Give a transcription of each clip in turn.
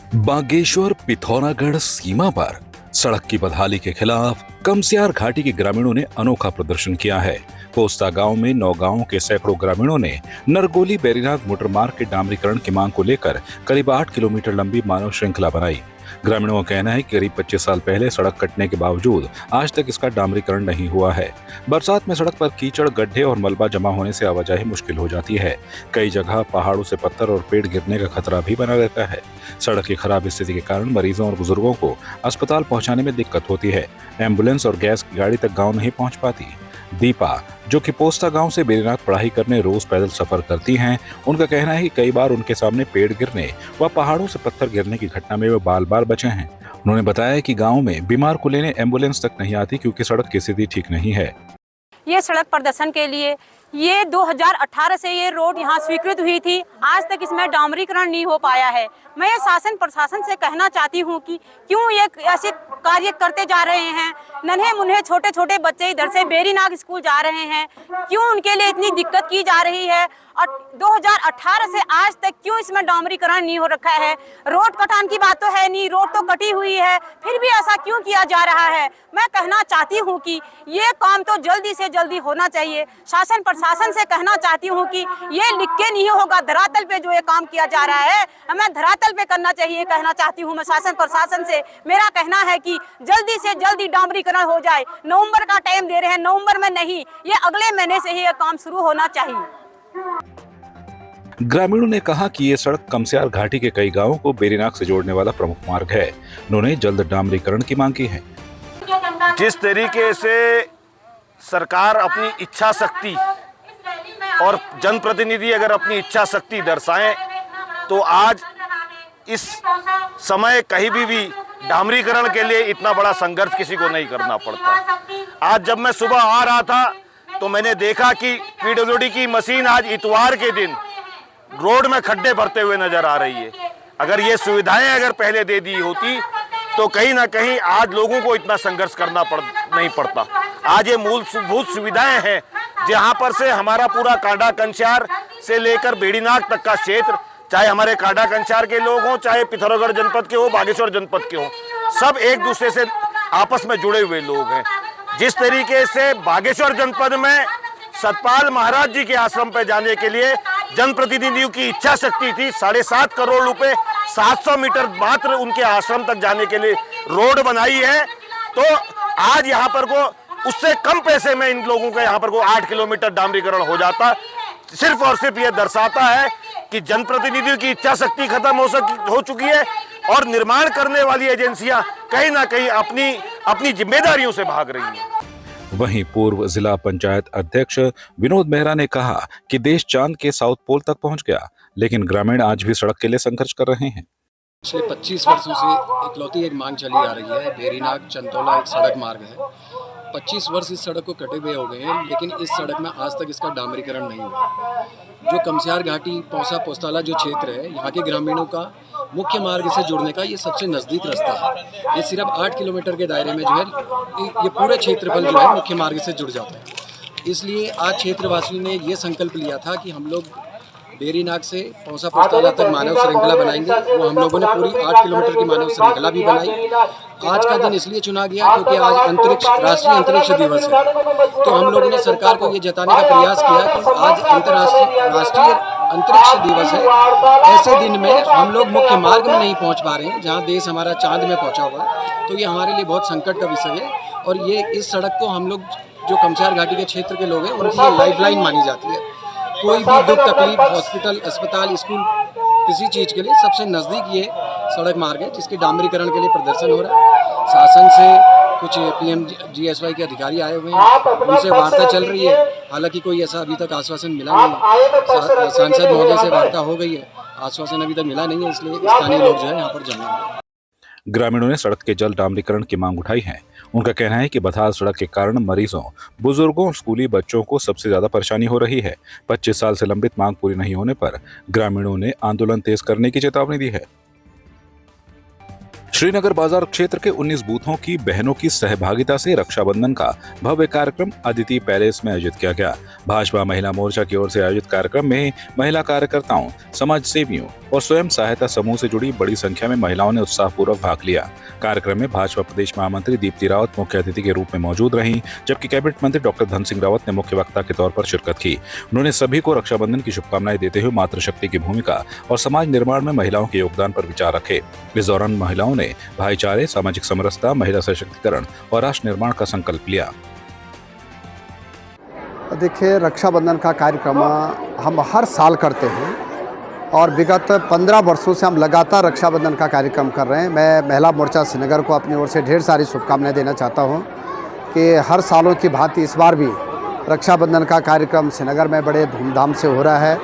बागेश्वर पिथौरागढ़ सीमा पर सड़क की बदहाली के खिलाफ कमस्यार घाटी के ग्रामीणों ने अनोखा प्रदर्शन किया है। पोस्ता गांव में 9 गांवों के सैकड़ों ग्रामीणों ने नरगोली बैरीनाथ मोटर मार्ग के डामरीकरण की मांग को लेकर करीब 8 किलोमीटर लंबी मानव श्रृंखला बनाई। ग्रामीणों का कहना है कि करीब 25 साल पहले सड़क कटने के बावजूद आज तक इसका डामरीकरण नहीं हुआ है। बरसात में सड़क पर कीचड़, गड्ढे और मलबा जमा होने से आवाजाही मुश्किल हो जाती है। कई जगह पहाड़ों से पत्थर और पेड़ गिरने का खतरा भी बना रहता है। सड़क की खराब स्थिति के कारण मरीजों और बुजुर्गों को अस्पताल पहुंचाने में दिक्कत होती है। एम्बुलेंस और गैस की गाड़ी तक गाँव नहीं पहुँच पाती। दीपा, जो कि पोस्ता गांव से बैरीनाथ पढ़ाई करने रोज पैदल सफर करती हैं, उनका कहना है कि कई बार उनके सामने पेड़ गिरने व पहाड़ों से पत्थर गिरने की घटना में वे बाल बाल बचे हैं। उन्होंने बताया कि गांव में बीमार को लेने एम्बुलेंस तक नहीं आती क्योंकि सड़क की स्थिति ठीक नहीं है। ये सड़क प्रदर्शन के लिए ये 2018 से ये रोड यहाँ स्वीकृत हुई थी, आज तक इसमें डामरीकरण नहीं हो पाया है। मैं ये शासन प्रशासन से कहना चाहती हूँ कि क्यों ये ऐसे कार्य करते जा रहे हैं। नन्हे मुन्हे छोटे छोटे बच्चे इधर से बैरीनाथ स्कूल जा रहे हैं, क्यों उनके लिए इतनी दिक्कत की जा रही है। और 2018 से आज तक क्यों इसमें डामरीकरण नहीं हो रखा है। रोड कटान की बात तो है नहीं, रोड तो कटी हुई है, फिर भी ऐसा क्यों किया जा रहा है। मैं कहना चाहती हूँ कि ये काम तो जल्दी से जल्दी होना चाहिए। शासन प्रशासन से कहना चाहती हूँ कि ये लिख के नहीं होगा, धरातल पे जो ये काम किया जा रहा है हमें धरातल पे करना चाहिए। कहना चाहती हूँ मैं शासन प्रशासन से, मेरा कहना है कि जल्दी से जल्दी डामरीकरण हो जाए। नवंबर का टाइम दे रहे हैं, नवंबर में नहीं, ये अगले महीने से ही ये काम शुरू होना चाहिए। ग्रामीणों ने कहा कि ये सड़क कमस्यार घाटी के कई गांवों को बैरीनाथ से जोड़ने वाला प्रमुख मार्ग है। उन्होंने जल्द डामरीकरण की मांग की है। जिस तरीके से सरकार अपनी इच्छा शक्ति और जनप्रतिनिधि अगर अपनी इच्छा शक्ति दर्शाएं तो आज इस समय कहीं भी डामरीकरण के लिए इतना बड़ा संघर्ष किसी को नहीं करना पड़ता। आज जब मैं सुबह आ रहा था तो मैंने देखा कि पीडब्ल्यूडी की मशीन आज इतवार के दिन रोड में खड्डे भरते हुए नजर आ रही है। अगर ये सुविधाएं अगर पहले दे दी होती तो कहीं ना कहीं आज लोगों को इतना संघर्ष करना नहीं पड़ता। आज ये मूलभूत सुविधाएं हैं जहां पर से हमारा पूरा कांडा कंचार से लेकर बैरीनाथ तक का क्षेत्र, चाहे हमारे कांडा कंचार के लोग हों, चाहे पिथौरागढ़ जनपद के हो, बागेश्वर जनपद के हों, सब एक दूसरे से आपस में जुड़े हुए लोग हैं। जिस तरीके से बागेश्वर जनपद में सतपाल महाराज जी के आश्रम पर जाने के लिए जनप्रतिनिधियों की इच्छा शक्ति थी, 7.5 करोड़ रुपए 700 मीटर मात्र उनके आश्रम तक जाने के लिए रोड बनाई है। तो आज यहाँ पर को उससे कम पैसे में इन लोगों का यहाँ पर को 8 किलोमीटर डामरीकरण हो जाता। सिर्फ और सिर्फ ये दर्शाता है कि जनप्रतिनिधियों की इच्छा शक्ति खत्म हो चुकी है और निर्माण करने वाली एजेंसियां कहीं ना कहीं अपनी जिम्मेदारियों से भाग रही हैं। वहीं पूर्व जिला पंचायत अध्यक्ष विनोद मेहरा ने कहा कि देश चांद के साउथ पोल तक पहुंच गया, लेकिन ग्रामीण आज भी सड़क के लिए संघर्ष कर रहे हैं। पिछले 25 वर्षों से इकलौती एक मांग चली आ रही है। बैरीनाथ चंतौला एक सड़क मार्ग है। 25 वर्ष इस सड़क को कटे हुए हो गए हैं, लेकिन इस सड़क में आज तक इसका डामरीकरण नहीं हुआ। जो कमस्यार घाटी पौसा पोस्ताला जो क्षेत्र है, यहाँ के ग्रामीणों का मुख्य मार्ग से जुड़ने का ये सबसे नज़दीक रास्ता है। ये सिर्फ 8 किलोमीटर के दायरे में जो है ये पूरे क्षेत्रफल जो है मुख्य मार्ग से जुड़ जाता है। इसलिए आज क्षेत्रवासियों ने ये संकल्प लिया था कि हम लोग बैरीनाथ से पौसा पोस्ताला तक मानव श्रृंखला बनाएंगे। वो हम लोगों ने पूरी 8 किलोमीटर की मानव श्रृंखला भी बनाई। आज का दिन इसलिए चुना गया क्योंकि आज राष्ट्रीय अंतरिक्ष दिवस है। तो हम लोगों ने सरकार को ये जताने का प्रयास किया कि आज राष्ट्रीय अंतरिक्ष दिवस है। ऐसे दिन में हम लोग मुख्य मार्ग में नहीं पहुंच पा रहे हैं, जहां देश हमारा चांद में पहुंचा हुआ है। तो ये हमारे लिए बहुत संकट का विषय है और ये इस सड़क को हम लोग जो कमस्यार घाटी के क्षेत्र के लोग हैं उनकी ये लाइफलाइन मानी जाती है। कोई भी दुख तकलीफ, हॉस्पिटल, अस्पताल, स्कूल, किसी चीज़ के लिए सबसे नज़दीक ये सड़क मार्ग है, जिसके डामरीकरण के लिए प्रदर्शन हो रहा है। शासन से कुछ PMGSY के अधिकारी आए हुए हैं, उनसे वार्ता चल रही है। हालांकि कोई ऐसा अभी तक आश्वासन मिला नहीं। सांसद महोदय से वार्ता हो गई है, आश्वासन अभी तक मिला नहीं है, इसलिए स्थानीय लोग जो है यहाँ पर जमे हैं। ग्रामीणों ने सड़क के जल्द डामरीकरण की मांग उठाई है। उनका कहना है कि बदहाल सड़क के कारण मरीजों, बुजुर्गों, स्कूली बच्चों को सबसे ज्यादा परेशानी हो रही है। 25 साल से लंबित मांग पूरी नहीं होने पर ग्रामीणों ने आंदोलन तेज करने की चेतावनी दी है। श्रीनगर बाजार क्षेत्र के 19 बूथों की बहनों की सहभागिता से रक्षाबंधन का भव्य कार्यक्रम अदिति पैलेस में आयोजित किया गया। भाजपा महिला मोर्चा की ओर से आयोजित कार्यक्रम में महिला कार्यकर्ताओं, समाज सेवियों और स्वयं सहायता समूह से जुड़ी बड़ी संख्या में महिलाओं ने उत्साहपूर्वक भाग लिया। कार्यक्रम में भाजपा प्रदेश महामंत्री दीप्ति रावत मुख्य अतिथि के रूप में मौजूद रहीं, जबकि कैबिनेट मंत्री डॉक्टर धन सिंह रावत ने मुख्य वक्ता के तौर पर शिरकत की। उन्होंने सभी को रक्षाबंधन की शुभकामनाएं देते हुए मातृशक्ति की भूमिका और समाज निर्माण में महिलाओं के योगदान पर विचार रखे। इस दौरान महिलाओं ने भाईचारे, सामाजिक समरसता, महिला सशक्तिकरण और राष्ट्र निर्माण का संकल्प लिया। देखिए, रक्षाबंधन का कार्यक्रम हम हर साल करते हैं और विगत 15 वर्षों से हम लगातार रक्षाबंधन का कार्यक्रम कर रहे हैं। मैं महिला मोर्चा श्रीनगर को अपनी ओर से ढेर सारी शुभकामनाएं देना चाहता हूं कि हर सालों की भांति इस बार भी रक्षाबंधन का कार्यक्रम श्रीनगर में बड़े धूमधाम से हो रहा है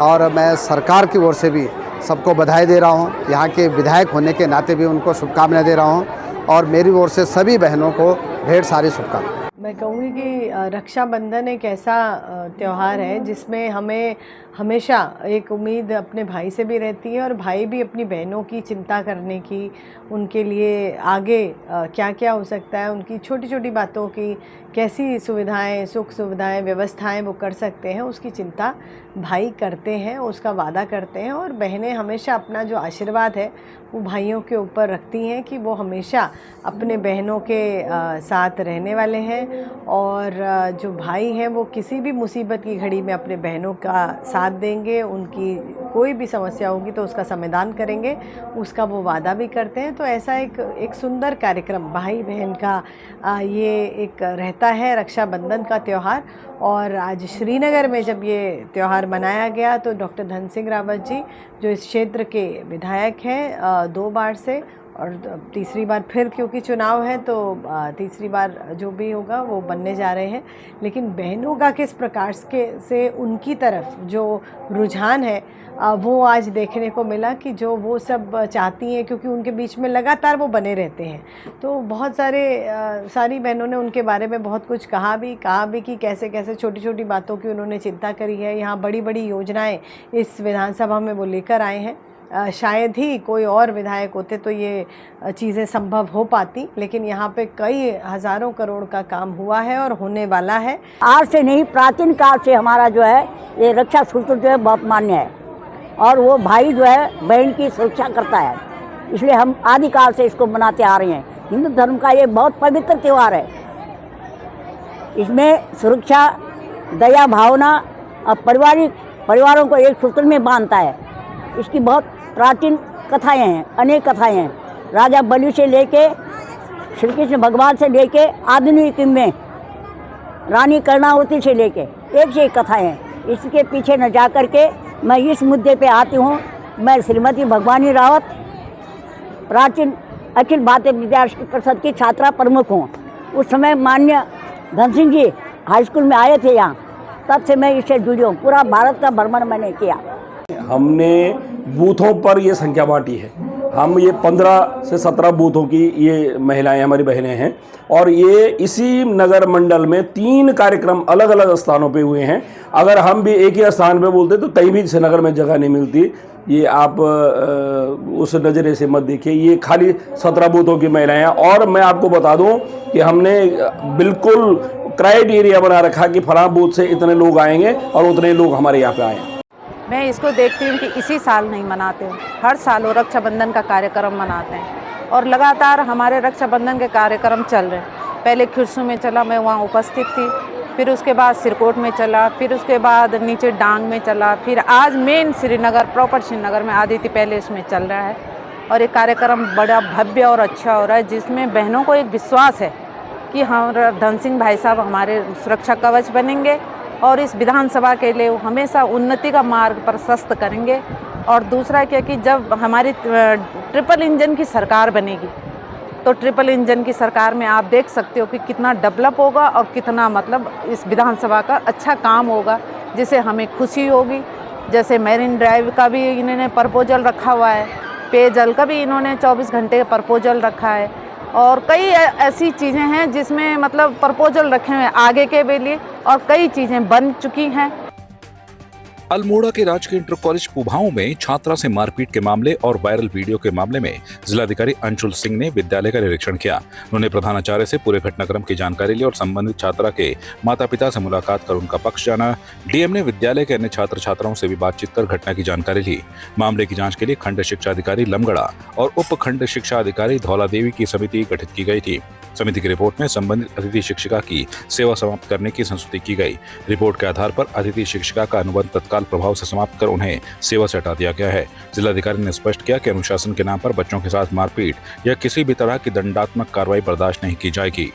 और मैं सरकार की ओर से भी सबको बधाई दे रहा हूं। यहाँ के विधायक होने के नाते भी उनको शुभकामनाएं दे रहा हूं और मेरी ओर से सभी बहनों को ढेर सारी शुभकामनाएं। मैं कहूँगी कि रक्षाबंधन एक ऐसा त्यौहार है जिसमें हमें हमेशा एक उम्मीद अपने भाई से भी रहती है और भाई भी अपनी बहनों की चिंता करने की, उनके लिए आगे क्या क्या हो सकता है, उनकी छोटी छोटी बातों की कैसी सुविधाएं, सुख सुविधाएं, व्यवस्थाएं वो कर सकते हैं, उसकी चिंता भाई करते हैं, उसका वादा करते हैं। और बहनें हमेशा अपना जो आशीर्वाद है वो भाइयों के ऊपर रखती हैं कि वो हमेशा अपने बहनों के साथ रहने वाले हैं और जो भाई हैं वो किसी भी मुसीबत की घड़ी में अपने बहनों का साथ देंगे, उनकी कोई भी समस्या होगी तो उसका समाधान करेंगे, उसका वो वादा भी करते हैं। तो ऐसा एक सुंदर कार्यक्रम भाई बहन का ये एक रहता है रक्षाबंधन का त्यौहार। और आज श्रीनगर में जब ये त्यौहार मनाया गया तो डॉक्टर धन सिंह रावत जी जो इस क्षेत्र के विधायक हैं 2 बार से और तीसरी बार फिर क्योंकि चुनाव है तो तीसरी बार जो भी होगा वो बनने जा रहे हैं। लेकिन बहनों का किस प्रकार से उनकी तरफ जो रुझान है वो आज देखने को मिला कि जो वो सब चाहती हैं, क्योंकि उनके बीच में लगातार वो बने रहते हैं। तो बहुत सारी बहनों ने उनके बारे में बहुत कुछ कहा भी कि कैसे कैसे छोटी छोटी बातों की उन्होंने चिंता करी है। यहाँ बड़ी बड़ी योजनाएं इस विधानसभा में वो लेकर आए हैं। शायद ही कोई और विधायक होते तो ये चीज़ें संभव हो पाती, लेकिन यहाँ पे कई हज़ारों करोड़ का काम हुआ है और होने वाला है। आज से नहीं, प्राचीन काल से हमारा जो है ये रक्षा सूत्र जो है बहुत मान्य है और वो भाई जो है बहन की सुरक्षा करता है, इसलिए हम आदिकाल से इसको मनाते आ रहे हैं। हिंदू धर्म का ये बहुत पवित्र त्यौहार है। इसमें सुरक्षा, दया भावना और परिवारों को एक सूत्र में बांधता है। इसकी बहुत प्राचीन कथाएं हैं, अनेक कथाएं हैं। राजा बलि से लेके श्री कृष्ण भगवान से लेके आधुनिक में रानी कर्णावती से लेके एक से एक कथाएं हैं। इसके पीछे न जा कर के मैं इस मुद्दे पे आती हूँ। मैं श्रीमती भगवानी रावत प्राचीन अखिल भारतीय विद्यार्थी परिषद की छात्रा प्रमुख हूँ। उस समय माननीय धन सिंह जी हाई स्कूल में आए थे यहाँ, तब से मैं इससे जुड़ी हूँ। पूरा भारत का भ्रमण मैंने किया। हमने बूथों पर ये संख्या बांटी है। हम ये 15 से 17 बूथों की ये महिलाएं हमारी बहनें हैं और ये इसी नगर मंडल में 3 कार्यक्रम अलग अलग स्थानों पे हुए हैं। अगर हम भी एक ही स्थान पे बोलते तो कहीं भी श्रीनगर में जगह नहीं मिलती। ये आप उस नज़रिए से मत देखिए, ये खाली 17 बूथों की महिलाएं हैं। और मैं आपको बता दूं कि हमने बिल्कुल क्राइटेरिया बना रखा कि फलां बूथ से इतने लोग आएंगे और उतने लोग हमारे यहाँ पे आए। मैं इसको देखती हूँ कि इसी साल नहीं मनाते हैं, हर साल वो रक्षाबंधन का कार्यक्रम मनाते हैं और लगातार हमारे रक्षाबंधन के कार्यक्रम चल रहे हैं। पहले खिरसू में चला, मैं वहाँ उपस्थित थी, फिर उसके बाद सिरकोट में चला, फिर उसके बाद नीचे डांग में चला, फिर आज मेन श्रीनगर प्रॉपर श्रीनगर में अदिति पैलेस में चल रहा है। और ये कार्यक्रम बड़ा भव्य और अच्छा हो रहा है, जिसमें बहनों को एक विश्वास है कि हम धन सिंह भाई साहब हमारे सुरक्षा कवच बनेंगे और इस विधानसभा के लिए हमेशा उन्नति का मार्ग प्रशस्त करेंगे। और दूसरा क्या कि जब हमारी ट्रिपल इंजन की सरकार बनेगी तो ट्रिपल इंजन की सरकार में आप देख सकते हो कि कितना डेवलप होगा और कितना मतलब इस विधानसभा का अच्छा काम होगा, जिसे हमें खुशी होगी। जैसे मैरिन ड्राइव का भी इन्होंने प्रपोजल रखा हुआ है, पेयजल का भी इन्होंने 24 घंटे का प्रपोजल रखा है और कई ऐसी चीज़ें हैं जिसमें मतलब प्रपोजल रखे हुए हैं आगे के लिए और कई चीज़ें बन चुकी हैं। अल्मोड़ा के राजकीय इंटर कॉलेज पुभाओं में छात्रा से मारपीट के मामले और वायरल वीडियो के मामले में जिलाधिकारी अंशुल सिंह ने विद्यालय का निरीक्षण किया। उन्होंने प्रधानाचार्य से पूरे घटनाक्रम की जानकारी ली और संबंधित छात्रा के माता-पिता से मुलाकात कर उनका पक्ष जाना। डीएम ने विद्यालय के अन्य छात्र छात्राओं से भी बातचीत कर घटना की जानकारी ली। मामले की जाँच के लिए खंड शिक्षा अधिकारी लमगड़ा और उप खंड शिक्षा अधिकारी धौला देवी की समिति गठित की गई थी। समिति की रिपोर्ट में संबंधित अतिथि शिक्षिका की सेवा समाप्त करने की संस्तुति की गई। रिपोर्ट के आधार पर अतिथि शिक्षिका का अनुबंध तत्काल प्रभाव से समाप्त कर उन्हें सेवा से हटा दिया गया है। जिलाधिकारी ने स्पष्ट किया कि अनुशासन के नाम पर बच्चों के साथ मारपीट या किसी भी तरह की दंडात्मक कार्रवाई बर्दाश्त नहीं की जाएगी।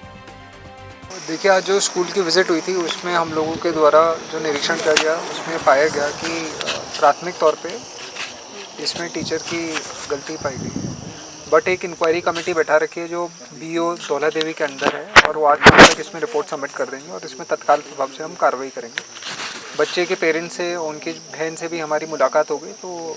देखिए, आज जो स्कूल की विजिट हुई थी उसमें हम लोगों के द्वारा जो निरीक्षण किया गया उसमें पाया गया कि प्राथमिक तौर पे इसमें टीचर की गलती पाई गई, बट एक इंक्वायरी कमेटी बैठा रखी है जो बीओ धौला देवी के अंदर है और वो आज तक इसमें रिपोर्ट सबमिट कर देंगे और इसमें तत्काल प्रभाव से हम कार्रवाई करेंगे। बच्चे के पेरेंट्स से, उनकी बहन से भी हमारी मुलाकात हो गई, तो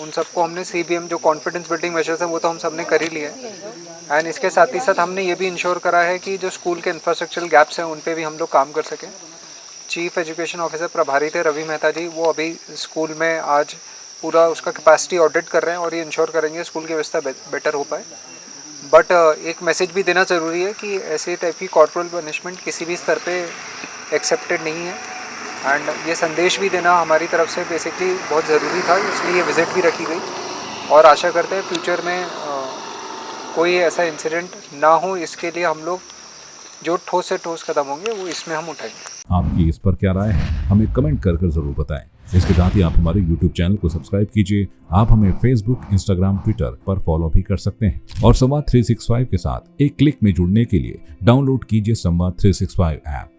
उन सबको हमने CBM जो कॉन्फिडेंस बिल्डिंग मेजर्स हैं वो तो हम सब ने कर ही लिए हैं। एंड इसके साथ ही साथ हमने ये भी इंश्योर करा है कि जो स्कूल के इंफ्रास्ट्रक्चरल गैप्स हैं उन पे भी हम लोग काम कर सकें। चीफ एजुकेशन ऑफिसर प्रभारी थे रवि मेहता जी, वो अभी स्कूल में आज पूरा उसका कैपेसिटी ऑडिट कर रहे हैं और ये इंश्योर करेंगे स्कूल की व्यवस्था बेटर हो पाए। बट एक मैसेज भी देना ज़रूरी है कि ऐसे टाइप की कॉर्पोरल पनिशमेंट किसी भी स्तर पे एक्सेप्टेड नहीं है। एंड ये संदेश भी देना हमारी तरफ से बेसिकली बहुत ज़रूरी था, इसलिए ये विज़िट भी रखी गई और आशा करते हैं फ्यूचर में कोई ऐसा इंसिडेंट ना हो। इसके लिए हम लोग जो ठोस से ठोस कदम होंगे वो इसमें हम उठाएंगे। आपकी इस पर क्या राय है, हमें कमेंट कर जरूर बताएं। इसके साथ ही आप हमारे YouTube चैनल को सब्सक्राइब कीजिए। आप हमें Facebook, Instagram, Twitter पर फॉलो भी कर सकते हैं और संवाद 365 के साथ एक क्लिक में जुड़ने के लिए डाउनलोड कीजिए संवाद 365 ऐप।